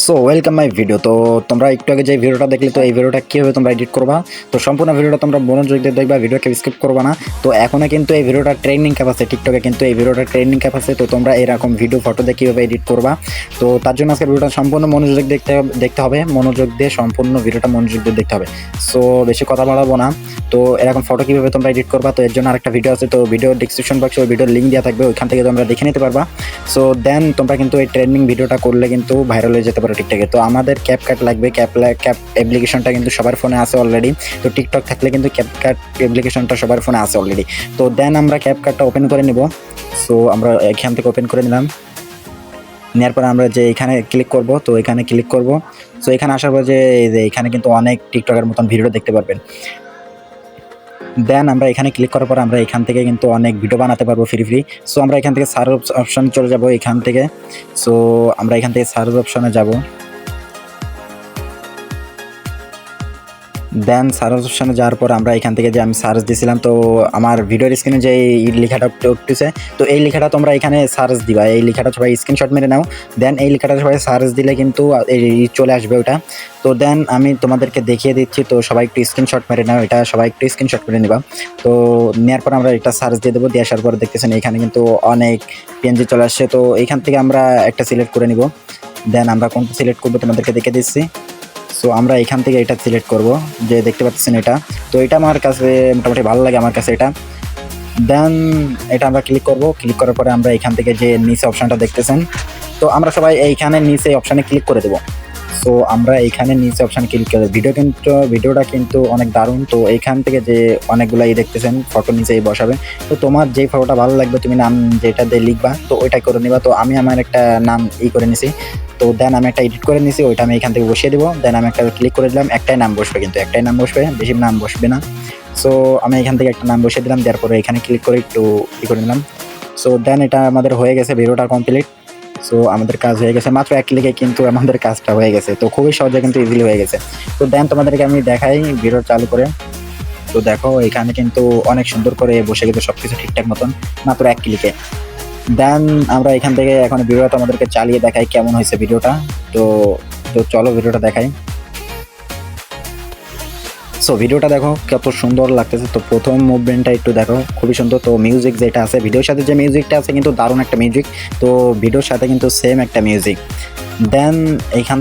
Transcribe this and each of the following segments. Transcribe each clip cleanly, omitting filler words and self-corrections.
So welcome my video. তো তোমরা একটু আগে যে ভিডিওটা দেখলে, তো এই ভিডিওটা কীভাবে তোমরা এডিট করবা, তো সম্পূর্ণ ভিডিওটা তোমরা মনোযোগ দিয়ে দেখবা, ভিডিওকে স্কিপ করবা না। তো এখনও কিন্তু এই ভিডিওটা ট্রেন্ডিং ক্যাপ আছে টিকটকে, কিন্তু এই ভিডিওটা ট্রেন্ডিং ক্যাপ আছে। তো তোমরা এরকম ভিডিও ফটো দিয়ে কীভাবে এডিট করবা, তো তার জন্য আজকে ভিডিওটা সম্পূর্ণ মনোযোগ দেখতে হবে, মনোযোগ দিয়ে সম্পূর্ণ ভিডিওটা মনোযোগ দিয়ে দেখতে হবে। সো বেশি কথা বাড়াবো না। তো এরকম ফটো কীভাবে তোমরা এডিট করবা, তো এর জন্য আরেকটা ভিডিও আছে, তো ভিডিও ডিসক্রিপশন বক্সে ওই ভিডিওর লিঙ্ক দেওয়া থাকবে, ওইখান থেকে তোমরা দেখে নিতে পারবা। সো দেন তোমরা কিন্তু এই ট্রেন্ডিং ভিডিওটা করলে কিন্তু ভাইরাল হয়ে যেতে পারো টিকটকে। তো আমাদের ক্যাপকাট লাগবে, ক্যাপ অ্যাপ্লিকেশনটা কিন্তু সবার ফোনে আছে অলরেডি। তো টিকটক থাকলে কিন্তু ক্যাপকাট অ্যাপ্লিকেশনটা সবার ফোনে আছে অলরেডি। তো দেন আমরা ক্যাপকাটটা ওপেন করে নিব। সো আমরা এখান থেকে ওপেন করে নিলাম, নেওয়ার পরে আমরা যে এখানে ক্লিক করব, তো এখানে ক্লিক করব। সো এখানে আসার পর যে এখানে কিন্তু অনেক টিকটকের মতন ভিডিও দেখতে পারবেন। দেন আমরা এখানে ক্লিক করার পর আমরা এখান থেকে কিন্তু অনেক ভিডিও বানাতে পারবো ফ্রি। সো আমরা এখান থেকে সার্চ অপশন চলে যাব এখান থেকে। সো আমরা এখান থেকে সার্চ অপশনে যাব। দেন সার্চ অপশানে যাওয়ার পর আমরা এখান থেকে যে আমি সার্চ দিয়েছিলাম, তো আমার ভিডিওর স্ক্রিনে যে এই লেখাটা উঠতেছে, তো এই লেখাটা তোমরা এখানে সার্চ দিবা। এই লেখাটা সবাই স্ক্রিনশট মেরে নাও। দেন এই লেখাটা সবাই সার্চ দিলে কিন্তু এই চলে আসবে ওটা। তো দেন আমি তোমাদেরকে দেখিয়ে দিচ্ছি, তো সবাই একটু স্ক্রিনশট মেরে নাও, এটা সবাই একটু স্ক্রিনশট মেরে নিবা। তো নেওয়ার পর আমরা এটা সার্চ দিয়ে দেবো। দিয়ে আসার পর দেখতেছেন এখানে কিন্তু অনেক পিএনজি চলে আসছে। তো এইখান থেকে আমরা একটা সিলেক্ট করে নিব। দেন আমরা কোনটা সিলেক্ট করবো তোমাদেরকে দেখে দিচ্ছি। সো আমরা এখান থেকে এটা সিলেক্ট করব, যে দেখতে পাচ্ছেন এটা। তো এটা আমার কাছে মোটামুটি ভালো লাগে আমার কাছে এটা। দেন এটা আমরা ক্লিক করব। ক্লিক করার পরে আমরা এখান থেকে যে নিচে অপশানটা দেখতেছেন, তো আমরা সবাই এইখানে নিচে অপশানে ক্লিক করে দেবো। সো আমরা এইখানে নিচে অপশানে ক্লিক করে ভিডিওটা কিন্তু অনেক দারুণ। তো এইখান থেকে যে অনেকগুলাই দেখতেছেন ফটো নিচেই বসাবে। তো তোমার যেই ফটোটা ভালো লাগবে তুমি নাম যেটা দিয়ে লিখবা, তো ওইটাই করে নিবা। তো আমি আমার একটা নাম করে নিছি। তো দেন আমি একটা এডিট করে নিছি, ওইটা আমি এখান থেকে বসিয়ে দেবো। দেন আমি একটা ক্লিক করে দিলাম, একটাই নাম বসবে, কিন্তু একটাই নাম বসবে, বেশি নাম বসবে না। সো আমি এখান থেকে একটা নাম বসিয়ে দিলাম, দেওয়ার পরে এখানে ক্লিক করে একটু করে নিলাম। সো দেন এটা আমাদের হয়ে গেছে, ভিডিওটা কমপ্লিট। সো আমাদের কাজ হয়ে গেছে, মাত্র এক ক্লিকে কিন্তু আমাদের কাজটা হয়ে গেছে। তো খুবই সহজে কিন্তু ইজিলি হয়ে গেছে। তো দেন তোমাদেরকে আমি দেখাই ভিডিও চালু করে। তো দেখো এখানে কিন্তু অনেক সুন্দর করে বসে গেছে সব কিছু ঠিকঠাক মতন, মাত্র এক ক্লিকে। দেন আমরা এখান থেকে এখন ভিডিওটা তোমাদেরকে চালিয়ে দেখাই কেমন হয়েছে ভিডিওটা। তো তো চলো ভিডিওটা দেখাই। সো ভিডিওটা দেখো কত সুন্দর লাগতেছে। তো প্রথম মুভমেন্টটা একটু দেখো, খুবই সুন্দর। তো মিউজিক যেটা আছে, ভিডিওর সাথে যে মিউজিকটা আছে কিন্তু দারুণ একটা মিউজিক। তো ভিডিওর সাথে কিন্তু সেম একটা মিউজিক। দেন এইখান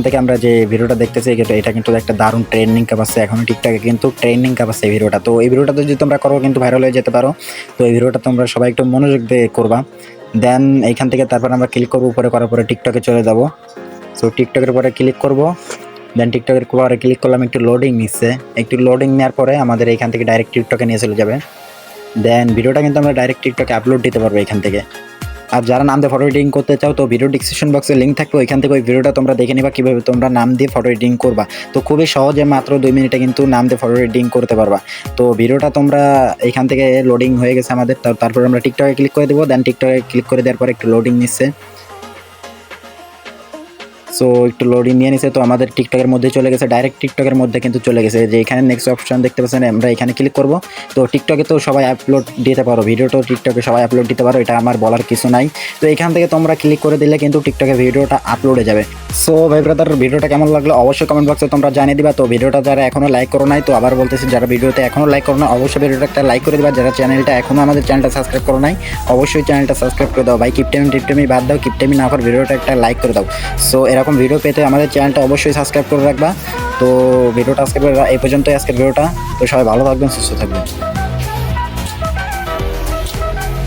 থেকে আমরা যে ভিডিওটা দেখতেছি, এটা কিন্তু একটা দারুণ ট্রেন্ডিং ক্যাপ আছে এখন টিকটকে, কিন্তু ট্রেন্ডিং ক্যাপ আছে এই ভিডিওটা। তো এই ভিডিওটা যদি তোমরা করো কিন্তু ভাইরাল হয়ে যেতে পারো। তো এই ভিডিওটা তোমরা সবাই একটু মনোযোগ দিয়ে করবা। দেন এইখান থেকে তারপর আমরা ক্লিক করবো, উপরে করার পরে টিকটকে চলে যাব। সো টিকটকের পরে ক্লিক করব। দেন টিকটকের পরে ক্লিক করলাম, একটু লোডিং নিচ্ছে। একটু লোডিং নেওয়ার পরে আমাদের এইখান থেকে ডাইরেক্ট টিকটকে নিয়ে চলে যাবে। দেন ভিডিওটা কিন্তু আমরা ডাইরেক্ট টিকটকে আপলোড দিতে পারবো এখান থেকে। আর যারা নাম দিয়ে ফটো এডিটিং করতে চাও, তো ভিডিও ডিসক্রিপশন বক্সে লিঙ্ক থাকবে, ওইখান থেকে ওই ভিডিওটা তোমরা দেখে নিবা কীভাবে তোমরা নাম দিয়ে ফটো এডিটিং করবা। তো খুবই সহজে মাত্র 2 মিনিটে কিন্তু নাম দিয়ে ফটো এডিটিং করতে পারবা। তো ভিডিওটা তোমরা এইখান থেকে লোডিং হয়ে গেছে আমাদের। তারপর আমরা টিকটকে ক্লিক করে দেবো। দেন টিকটকে ক্লিক করে দেওয়ার পর একটু লোডিং নিচ্ছে। সো একটু লোডিং নিয়ে নিছে। তো আমাদের টিকটকের মধ্যে চলে গেছে, ডাইরেক্ট টিকটকের মধ্যে কিন্তু চলে গেছে। যে এখানে নেক্সট অপশন দেখতে পাচ্ছেন, আমরা এখানে ক্লিক করব। তো টিকটকে তো সবাই আপলোড দিতে পারো, ভিডিওটাও টিকটকে সবাই আপলোড দিতে পারো, এটা আমার বলার কিছু নাই। তো এখান থেকে তোমরা ক্লিক করে দিলে কিন্তু টিকটকে ভিডিওটা আপলোডে যাবে। সো ভাই ব্রাদার, ভিডিওটা কেমন লাগলো অবশ্যই কমেন্ট বক্সে তোমরা জানিয়ে দিবা। তো ভিডিওটা যারা এখনও লাইক করো নাই, তো আবার বলতেছি, যারা ভিডিওতে এখনও লাইক করো না অবশ্যই ভিডিওটা একটা লাইক করে দিবা। যারা চ্যানেলটা এখনও আমাদের চ্যানেলটা সাবস্ক্রাইব করো নাই অবশ্যই চ্যানেলটা সাবস্ক্রাইব করে দাও। ভাই কিপটেমি বাদ দাও, কিপটেমি না করে ভিডিওটা একটা লাইক করে দাও। সো এরকম ভিডিও পেতে আমাদের চ্যানেলটা অবশ্যই সাবস্ক্রাইব করে রাখবা। তো ভিডিওটা আজকে এই পর্যন্তই, আজকের ভিডিওটা। তো সবাই ভালো থাকবেন, সুস্থ থাকবেন।